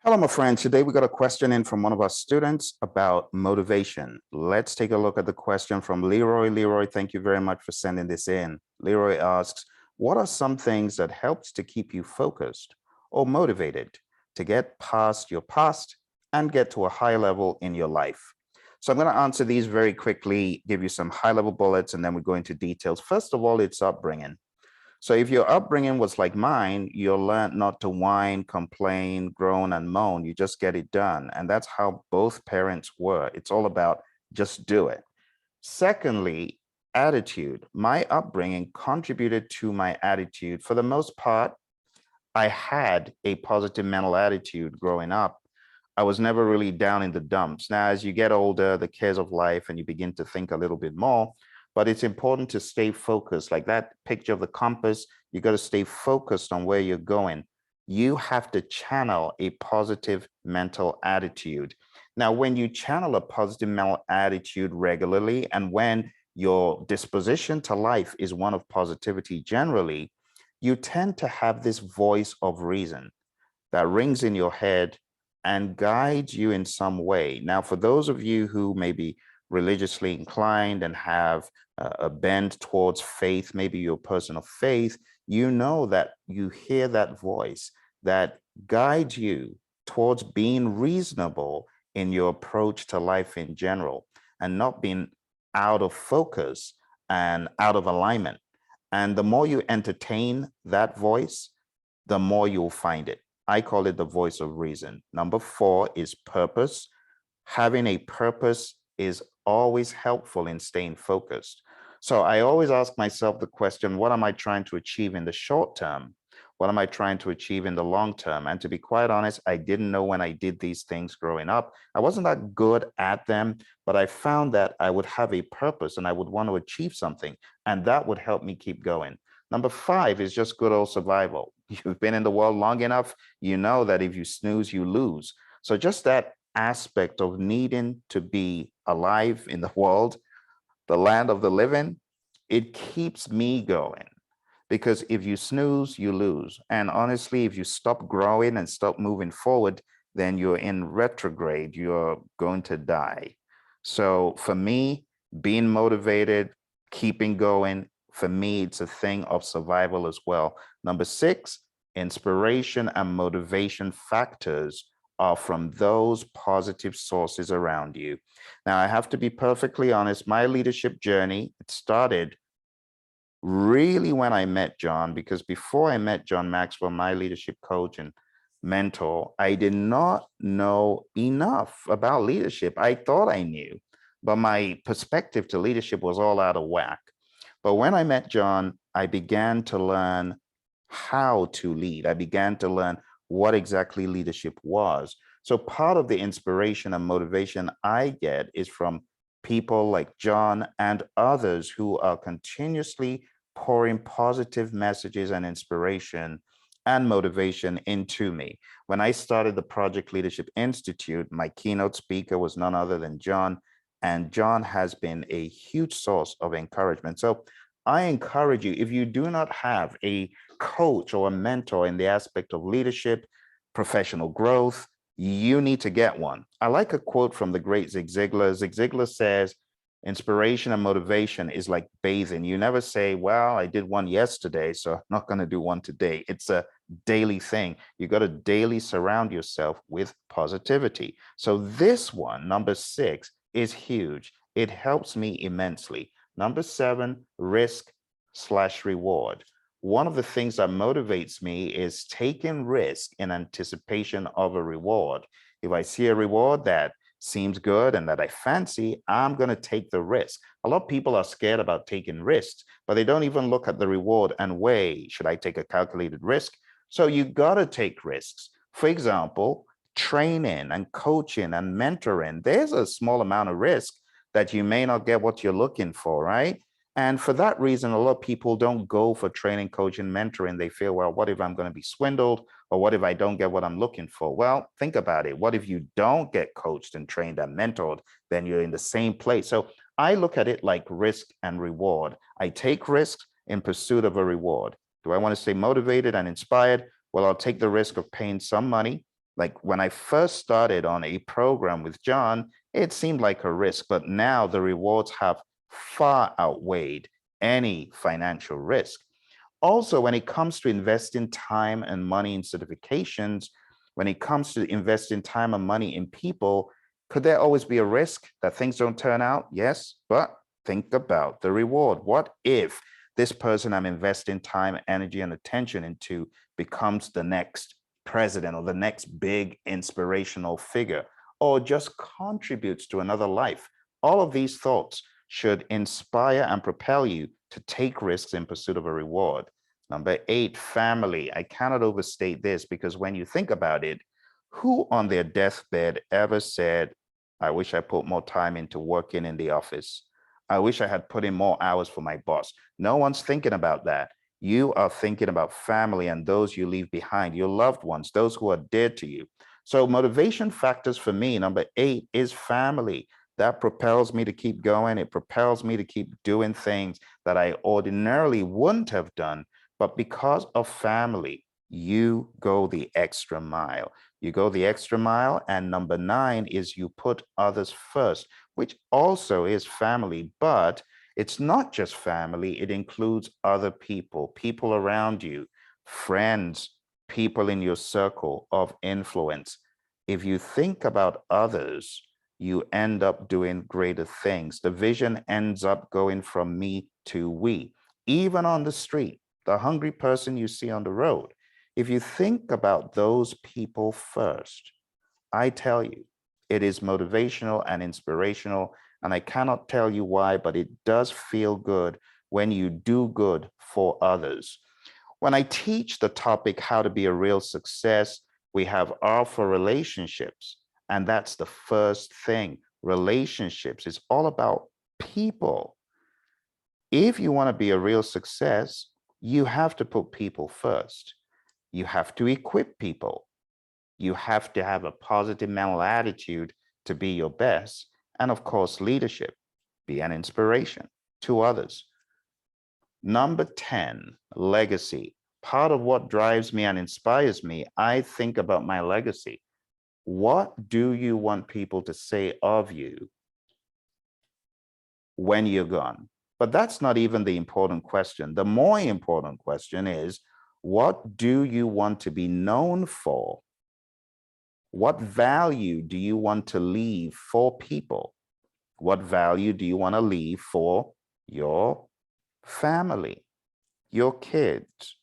Hello, my friends. Today we got a question in from one of our students about motivation. Let's take a look at the question from Leroy. Leroy, thank you very much for sending this in. Leroy asks, what are some things that helps to keep you focused or motivated to get past your past and get to a high level in your life? So I'm going to answer these very quickly, give you some high level bullets, and then we go into details. First of all, it's upbringing. So if your upbringing was like mine, you'll learn not to whine, complain, groan, and moan. You just get it done. And that's how both parents were. It's all about just do it. Secondly, attitude. My upbringing contributed to my attitude. For the most part, I had a positive mental attitude growing up. I was never really down in the dumps. Now, as you get older, the cares of life, and you begin to think a little bit more, but it's important to stay focused. Like that picture of the compass, you got to stay focused on where you're going. You have to channel a positive mental attitude. Now, when you channel a positive mental attitude regularly, and when your disposition to life is one of positivity generally, you tend to have this voice of reason that rings in your head and guides you in some way. Now, for those of you who may be religiously inclined and have a bend towards faith, maybe you're a person of faith, you know that you hear that voice that guides you towards being reasonable in your approach to life in general and not being out of focus and out of alignment. And the more you entertain that voice, the more you'll find it. I call it the voice of reason. Number 4 is purpose. Having a purpose is always helpful in staying focused. So I always ask myself the question, what am I trying to achieve in the short term? What am I trying to achieve in the long term? And to be quite honest, I didn't know when I did these things growing up. I wasn't that good at them, but I found that I would have a purpose and I would want to achieve something, and that would help me keep going. Number 5 is just good old survival. You've been in the world long enough, you know that if you snooze, you lose. So just that aspect of needing to be alive in the world, the land of the living, it keeps me going. Because if you snooze, you lose. And honestly, if you stop growing and stop moving forward, then you're in retrograde, you're going to die. So for me, being motivated, keeping going, for me, it's a thing of survival as well. Number 6, inspiration and motivation factors are from those positive sources around you. Now, I have to be perfectly honest, my leadership journey, it started really when I met John, because before I met John Maxwell, my leadership coach and mentor, I did not know enough about leadership. I thought I knew, but my perspective to leadership was all out of whack. But when I met John, I began to learn how to lead. I began to learn what exactly leadership was. So part of the inspiration and motivation I get is from people like John and others who are continuously pouring positive messages and inspiration and motivation into me. When I started the Project Leadership Institute, my keynote speaker was none other than John, and John has been a huge source of encouragement. So I encourage you, if you do not have a coach or a mentor in the aspect of leadership, professional growth, you need to get one. I like a quote from the great Zig Ziglar. Zig Ziglar says, inspiration and motivation is like bathing. You never say, well, I did one yesterday, so I'm not going to do one today. It's a daily thing. You got to daily surround yourself with positivity. So this one, number 6, is huge. It helps me immensely. Number 7, risk/reward. One of the things that motivates me is taking risk in anticipation of a reward. If I see a reward that seems good and that I fancy, I'm going to take the risk. A lot of people are scared about taking risks, but they don't even look at the reward and weigh, should I take a calculated risk? So you got to take risks. For example, training and coaching and mentoring, there's a small amount of risk that you may not get what you're looking for, right? And for that reason, a lot of people don't go for training, coaching, mentoring. They feel, well, what if I'm going to be swindled? Or what if I don't get what I'm looking for? Well, think about it. What if you don't get coached and trained and mentored? Then you're in the same place. So I look at it like risk and reward. I take risks in pursuit of a reward. Do I want to stay motivated and inspired? Well, I'll take the risk of paying some money Like when I first started on a program with John, it seemed like a risk, but now the rewards have far outweighed any financial risk. Also, when it comes to investing time and money in certifications, when it comes to investing time and money in people, could there always be a risk that things don't turn out? Yes, but think about the reward. What if this person I'm investing time, energy, and attention into becomes the next president or the next big inspirational figure, or just contributes to another life? All of these thoughts should inspire and propel you to take risks in pursuit of a reward. Number 8, family. I cannot overstate this because when you think about it, who on their deathbed ever said, I wish I put more time into working in the office? I wish I had put in more hours for my boss. No one's thinking about that. You are thinking about family and those you leave behind, your loved ones, those who are dear to you. So motivation factors for me, number 8 is family. That propels me to keep going. It propels me to keep doing things that I ordinarily wouldn't have done. But because of family, you go the extra mile. You go the extra mile. And number 9 is you put others first, which also is family, but it's not just family. It includes other people, people around you, friends, people in your circle of influence. If you think about others, you end up doing greater things. The vision ends up going from me to we. Even on the street, the hungry person you see on the road, if you think about those people first, I tell you, it is motivational and inspirational. And I cannot tell you why, but it does feel good when you do good for others. When I teach the topic, how to be a real success, we have R for relationships. And that's the first thing. Relationships is all about people. If you want to be a real success, you have to put people first. You have to equip people. You have to have a positive mental attitude to be your best. And of course, leadership, be an inspiration to others. Number 10, legacy. Part of what drives me and inspires me, I think about my legacy. What do you want people to say of you when you're gone? But that's not even the important question. The more important question is, what do you want to be known for? What value do you want to leave for people? What value do you want to leave for your family, your kids,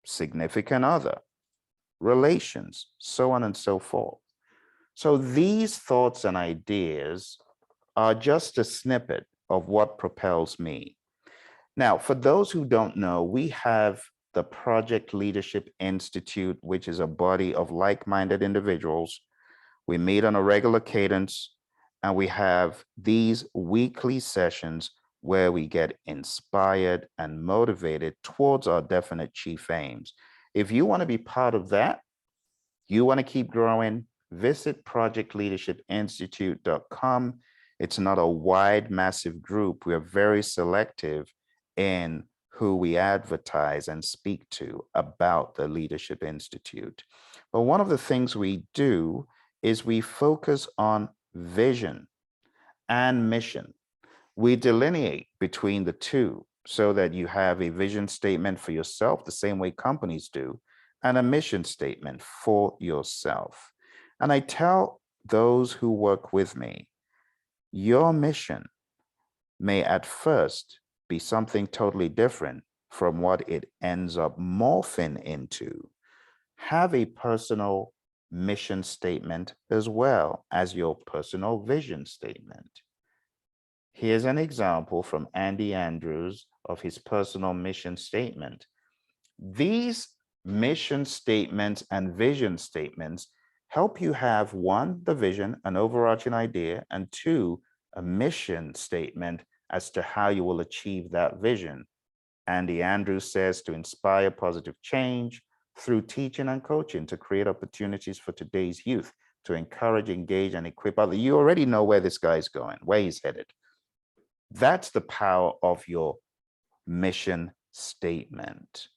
significant other, relations, so on and so forth? So these thoughts and ideas are just a snippet of what propels me. Now, for those who don't know, we have the Project Leadership Institute, which is a body of like-minded individuals. We meet on a regular cadence, and we have these weekly sessions where we get inspired and motivated towards our definite chief aims. If you want to be part of that, you want to keep growing, visit projectleadershipinstitute.com. It's not a wide, massive group. We're very selective in who we advertise and speak to about the Leadership Institute. But one of the things we do is we focus on vision and mission. We delineate between the two so that you have a vision statement for yourself, the same way companies do, and a mission statement for yourself. And I tell those who work with me, your mission may at first be something totally different from what it ends up morphing into. Have a personal mission statement as well as your personal vision statement. Here's an example from Andy Andrews of his personal mission statement. These mission statements and vision statements help you have, one, the vision, an overarching idea, and two, a mission statement as to how you will achieve that vision. Andy Andrews says to inspire positive change through teaching and coaching to create opportunities for today's youth, to encourage, engage, and equip others. You already know where this guy's going, where he's headed. That's the power of your mission statement.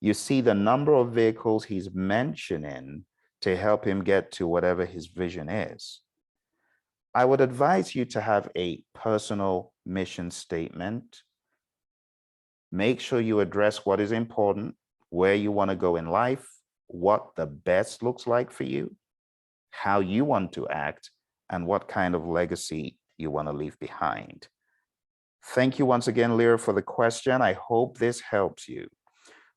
You see the number of vehicles he's mentioning to help him get to whatever his vision is. I would advise you to have a personal mission statement. Make sure you address what is important, where you want to go in life, what the best looks like for you, how you want to act, and what kind of legacy you want to leave behind. Thank you once again, Lyra, for the question. I hope this helps you.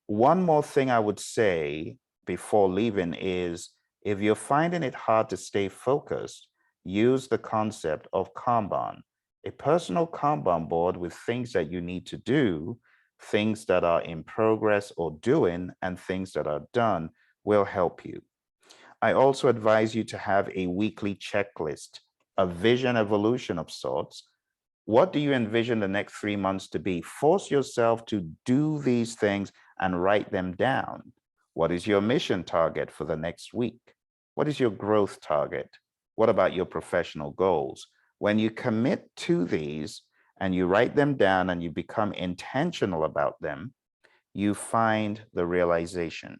One more thing I would say before leaving is, if you're finding it hard to stay focused, use the concept of Kanban, a personal Kanban board with things that you need to do, things that are in progress or doing, and things that are done will help you. I also advise you to have a weekly checklist, a vision evolution of sorts. What do you envision the next 3 months to be? Force yourself to do these things and write them down. What is your mission target for the next week? What is your growth target? What about your professional goals? When you commit to these and you write them down and you become intentional about them, you find the realization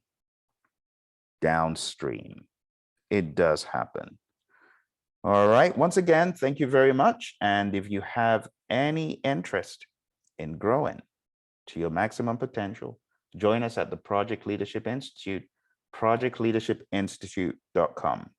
downstream. It does happen. All right. Once again, thank you very much. And if you have any interest in growing to your maximum potential, join us at the Project Leadership Institute, projectleadershipinstitute.com.